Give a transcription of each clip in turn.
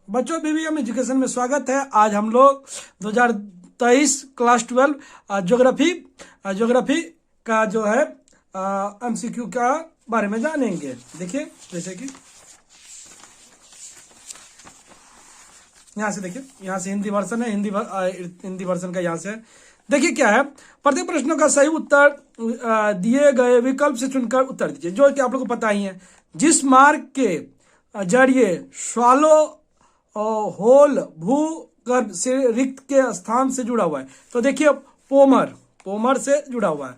बच्चों BBM education में स्वागत है। आज हम लोग 2023 क्लास 12 ज्योग्राफी का जो है एमसीक्यू का बारे में जानेंगे। देखिए जैसे कि यहाँ से देखिए, यहाँ से हिंदी वर्जन है, हिंदी वर्जन का यहाँ से देखिए क्या है। प्रत्येक प्रश्नों का सही उत्तर दिए गए विकल्प से चुनकर उत्तर दीजिए। जो कि आप लोगों को पता ही है, जिस मार्ग के जरिए स्वालो होल भूगर्भ से रिक्त के स्थान से जुड़ा हुआ है, तो देखिए पोमर से जुड़ा हुआ है।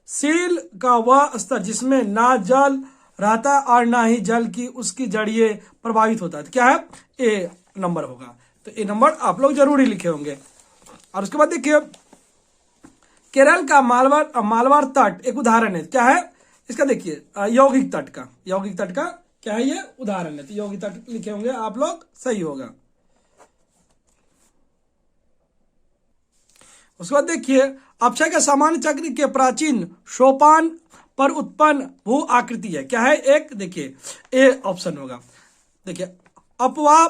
सील का वह स्तर जिसमें ना जल रहता और ना ही जल की उसकी जड़िए प्रभावित होता है, तो क्या है, ए नंबर होगा। तो ए नंबर आप लोग जरूरी लिखे होंगे। और उसके बाद देखिए केरल का मालवार तट एक उदाहरण है। क्या है इसका, देखिए यौगिक तट का क्या है, ये उदाहरण है। तो यौगिक तट लिखे होंगे आप लोग, सही होगा। उसके बाद देखिए अक्षय के सामान्य चक्र के प्राचीन सोपान पर उत्पन्न भू आकृति है। क्या है, एक देखिए ए ऑप्शन होगा। देखिए अपवाह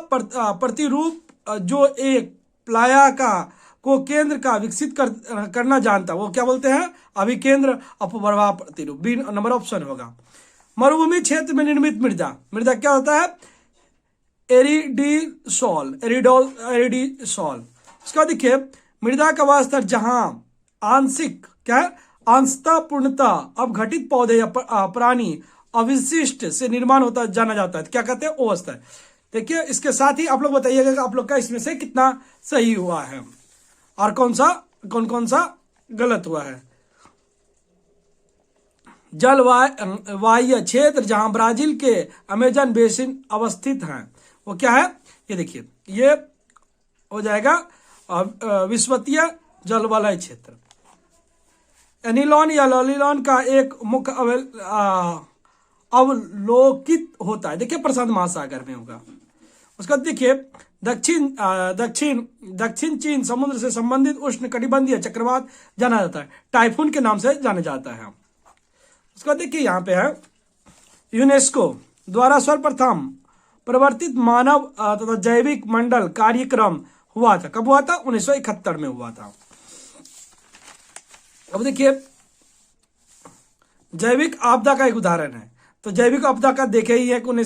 प्रतिरूप जो एक प्लाया को केंद्र का विकसित करना जानता, वो क्या बोलते हैं, अभिकेंद्र अपप्रवाह प्रतिरूप, बी नंबर ऑप्शन होगा। मरुभूमि क्षेत्र में निर्मित मृदा क्या होता है, एरिडीसॉल। उसका देखिए मृदा का वह स्तर जहां आंशिक क्या है, अंशतः पूर्णतः अवघटित पौधे या प्राणी अविशिष्ट से निर्माण होता जाना जाता है, क्या कहते हैं, ओ स्तर। देखिए इसके साथ ही आप लोग बताइएगा कि आप लोग का इसमें से कितना सही हुआ है और कौन कौन सा गलत हुआ है। जलवायु क्षेत्र जहां ब्राजील के अमेजन बेसिन अवस्थित हैं, वो क्या है, ये देखिए ये हो जाएगा विषुवतीय जलवायु क्षेत्र। एनिलॉन या लॉलीलॉन का एक मुख्य अवलोकित होता है, देखिए प्रशांत महासागर में होगा। उसका देखिए दक्षिण चीन समुद्र से संबंधित उष्ण कटिबंधीय चक्रवात जाना जाता है, टाइफून के नाम से जाना जाता है। उसका देखिए यहाँ पे है यूनेस्को द्वारा सर्वप्रथम प्रवर्तित मानव तथा जैविक मंडल कार्यक्रम हुआ था। कब हुआ था, 1971 में हुआ था। अब देखिए जैविक आपदा का एक उदाहरण है। तो जैविक आपदा का देखे ही है कि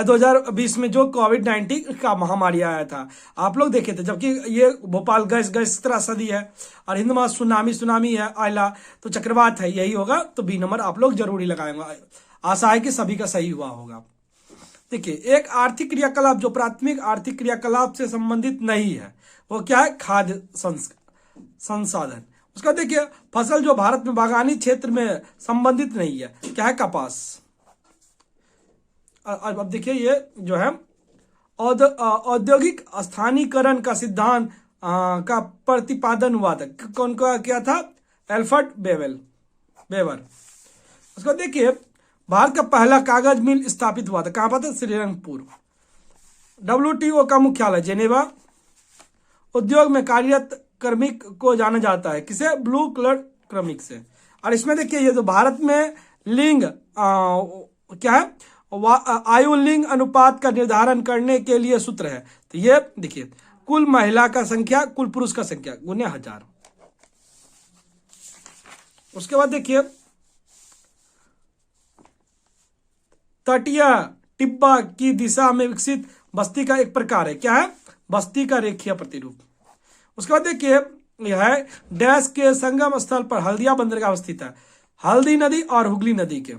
2020 में जो कोविड-19 का महामारी आया था, आप लोग देखे थे, जबकि ये भोपाल गैस त्रासदी है और हिंद महासागर सुनामी है, आयला तो चक्रवात है, यही होगा। तो बी नंबर आप लोग जरूरी लगाएंगे। आशा है कि सभी का सही हुआ होगा। देखिए एक आर्थिक क्रियाकलाप जो प्राथमिक आर्थिक क्रियाकलाप से संबंधित नहीं है, वो क्या है, खाद्य संसाधन। उसका देखिए फसल जो भारत में बागानी क्षेत्र में संबंधित नहीं है, क्या है, कपास। अब देखिए ये जो है औद्योगिक स्थानीकरण का सिद्धांत का प्रतिपादन हुआ था, कौन का किया था, एल्फ्रेड बेवर। उसको देखिए भारत का पहला कागज मिल स्थापित हुआ था, कहां पर था, श्रीरंगपुर। WTO का मुख्यालय जेनेवा। उद्योग में कार्यरत कार्मिक को जाना जाता है किसे, ब्लू कलर श्रमिक से। और इसमें देखिए ये जो भारत में लिंग क्या है, आयु लिंग अनुपात का निर्धारण करने के लिए सूत्र है। तो ये देखिए कुल महिला का संख्या कुल पुरुष का संख्या गुने 1000। उसके बाद देखिए तटीय टिब्बा की दिशा में विकसित बस्ती का एक प्रकार है, क्या है, बस्ती का रेखीय प्रतिरूप। उसके बाद देखिए यह है डैश के संगम स्थल पर हल्दिया बंदरगाह अवस्थित है, हल्दी नदी और हुगली नदी के।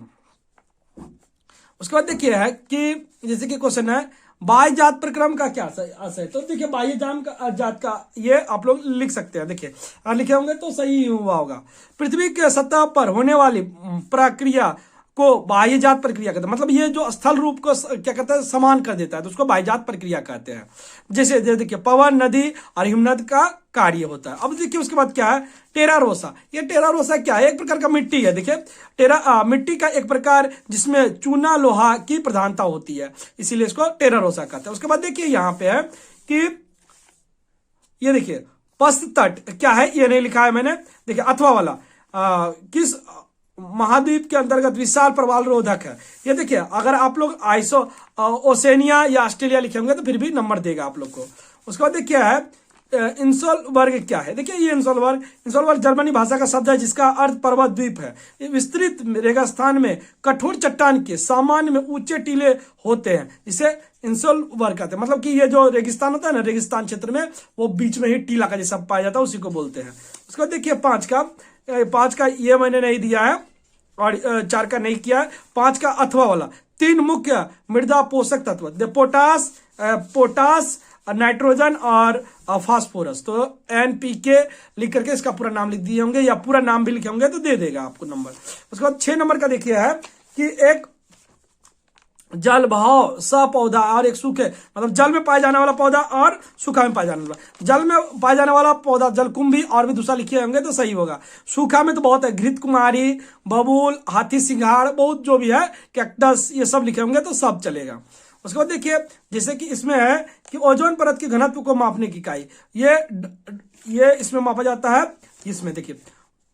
उसके बाद देखिए है कि जैसे कि क्वेश्चन है बाह्य जात प्रक्रम का क्या आशय, तो देखिए बाह्य जात का ये आप लोग लिख सकते हैं। देखिए लिखे होंगे तो सही हुआ होगा। पृथ्वी के सतह पर होने वाली प्रक्रिया को बाह्य जात प्रक्रिया कहते हैं, मतलब ये जो स्थल रूप को क्या कहते हैं, समान कर देता है, तो उसको बाह्य जात प्रक्रिया कहते हैं। जैसे देखिए पवन नदी और हिमनद का कार्य होता है। अब देखिए उसके बाद क्या है, टेरा रोसा। ये टेरा रोसा क्या है, एक प्रकार का मिट्टी है। देखिए मिट्टी का एक प्रकार जिसमें चूना लोहा की प्रधानता होती है, इसीलिए इसको टेरा रोसा कहते हैं। उसके बाद देखिए यहाँ पे है कि ये देखिए पस्त तट क्या है, ये नहीं लिखा है मैंने, देखिए अथवा वाला किस महाद्वीप के अंतर्गत विशाल प्रवाल रोधक है। ये देखिए, अगर आप लोग ओसेनिया या ऑस्ट्रेलिया लिखे होंगे तो फिर भी नंबर देगा आप लोग को। उसके बाद देखिए है इंसोलबर्ग क्या है। देखिए ये इंसोलबर्ग जर्मनी भाषा का शब्द है जिसका अर्थ पर्वत द्वीप है। ये विस्तृत रेगिस्तान में कठोर चट्टान के सामान्य में ऊंचे टीले होते हैं, इसे इंसोलबर्ग कहते हैं। मतलब कि ये जो रेगिस्तान होता है ना, रेगिस्तान क्षेत्र में वो बीच में ही टीला का जैसा पाया जाता है, उसी को बोलते हैं। उसके बाद देखिए पांच का ये मैंने नहीं दिया है और 4 का नहीं किया है। 5 का अथवा वाला 3 मुख्य मृदा पोषक तत्व, पोटास, नाइट्रोजन और फास्फोरस। तो NPK लिख करके इसका पूरा नाम लिख दिए होंगे या पूरा नाम भी लिखे होंगे तो दे देगा आपको नंबर। उसके बाद 6 नंबर का देखिए है कि एक जल भाव सा पौधा और एक सूखे, मतलब जल में पाए जाने वाला पौधा और सूखा में पाए जाने वाला। जल में पाए जाने वाला पौधा जलकुंभी और भी दूसरा लिखे होंगे तो सही होगा। सूखा में तो बहुत है, घृत कुमारी, बबूल, हाथी सिंघाड़, बहुत जो भी है, कैक्टस, ये सब लिखे होंगे तो सब चलेगा। उसके बाद देखिए जैसे कि इसमें है कि ओजोन परत के घनत्व को मापने की इकाई, ये इसमें मापा जाता है। इसमें देखिए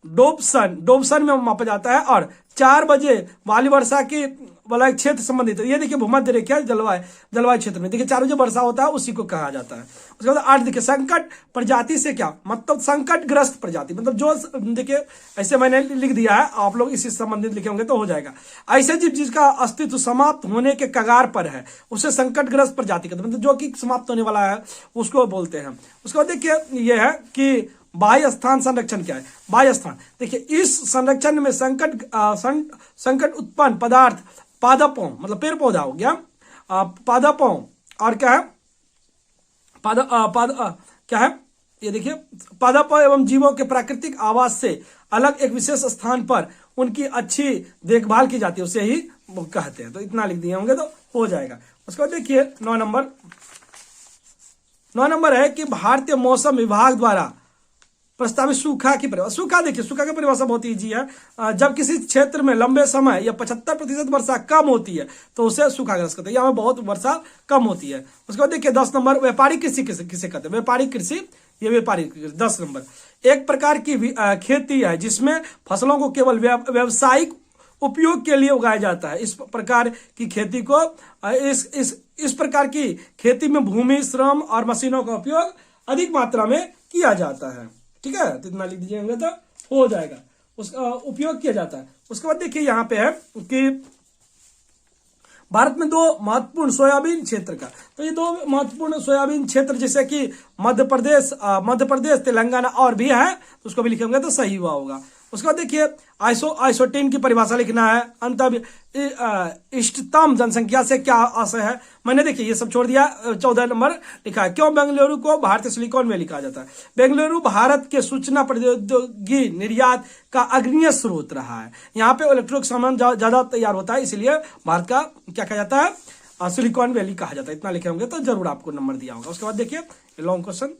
डोबसन में मापा जाता है। और 4 बजे वाली वर्षा की वाला एक क्षेत्र संबंधित है। ये देखिए भूमध्य रेखा जलवायु क्षेत्र में देखिए 4 बजे वर्षा होता है, उसी को कहा जाता है। उसके बाद 8 देखिए संकट प्रजाति से क्या मतलब, संकटग्रस्त प्रजाति मतलब जो देखिए ऐसे मैंने लिख दिया है, आप लोग इसी संबंधित लिखे होंगे तो हो जाएगा। ऐसे जीव जिसका अस्तित्व समाप्त होने के कगार पर है उसे संकटग्रस्त प्रजाति कहते हैं, मतलब जो कि समाप्त होने वाला है उसको बोलते हैं। उसके बाद देखिए ये है कि बाह्य स्थान संरक्षण क्या है। बाह्य स्थान देखिए, इस संरक्षण में संकट उत्पन्न पदार्थ पादपों, मतलब पेड़ पौधा हो गया, पादपों और क्या है क्या है ये देखिए, पादपों एवं जीवों के प्राकृतिक आवास से अलग एक विशेष स्थान पर उनकी अच्छी देखभाल की जाती है, उसे ही कहते हैं। तो इतना लिख दिए होंगे तो हो जाएगा। उसके बाद देखिए 9 नंबर है कि भारतीय मौसम विभाग द्वारा प्रस्तावित सूखा की परिभाषा। सूखा देखिए, सूखा की परिभाषा बहुत ईजी है। जब किसी क्षेत्र में लंबे समय या 75% वर्षा कम होती है तो उसे सूखाग्रस्त कहते हैं, या में बहुत वर्षा कम होती है। उसके बाद देखिए 10 नंबर व्यापारिक कृषि किसे कहते हैं। व्यापारिक कृषि, ये व्यापारिक कृषि 10 नंबर एक प्रकार की खेती है जिसमें फसलों को केवल व्यावसायिक उपयोग के लिए उगाया जाता है। इस प्रकार की खेती को इस प्रकार की खेती में भूमि, श्रम और मशीनों का उपयोग अधिक मात्रा में किया जाता है। ठीक है, तो इतना लिख दीजिएगा तो हो जाएगा, उसका उपयोग किया जाता है। उसके बाद देखिए यहाँ पे है कि भारत में 2 महत्वपूर्ण सोयाबीन क्षेत्र का, तो ये 2 महत्वपूर्ण सोयाबीन क्षेत्र जैसे कि मध्य प्रदेश, तेलंगाना और भी है, तो उसको भी लिखेंगे तो सही हुआ होगा। उसके बाद देखिए आइसोटीन की परिभाषा लिखना है। अंत इष्टतम जनसंख्या से क्या आशय है, मैंने देखिए ये सब छोड़ दिया। 14 नंबर लिखा है क्यों बेंगलुरु को भारतीय सिलिकॉन वैली कहा जाता है। बेंगलुरु भारत के सूचना प्रौद्योगिकी निर्यात का अग्रणीय स्रोत रहा है। यहाँ पे इलेक्ट्रॉनिक सामान ज्यादा तैयार होता है, इसलिए भारत का क्या कहा जाता है, सिलिकॉन वैली कहा जाता है। इतना लिखे होंगे तो जरूर आपको नंबर दिया होगा। उसके बाद देखिए लॉन्ग क्वेश्चन,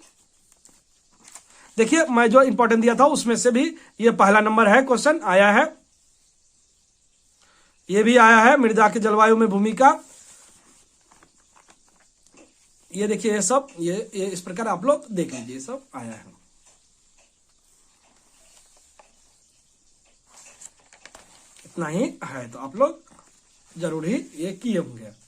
देखिए मैं जो इंपॉर्टेंट दिया था उसमें से भी ये पहला नंबर है, क्वेश्चन आया है, ये भी आया है मृदा के जलवायु में भूमिका। ये देखिए ये सब ये इस प्रकार आप लोग देख लीजिए, सब आया है। इतना ही है तो आप लोग जरूर ही ये किए होंगे।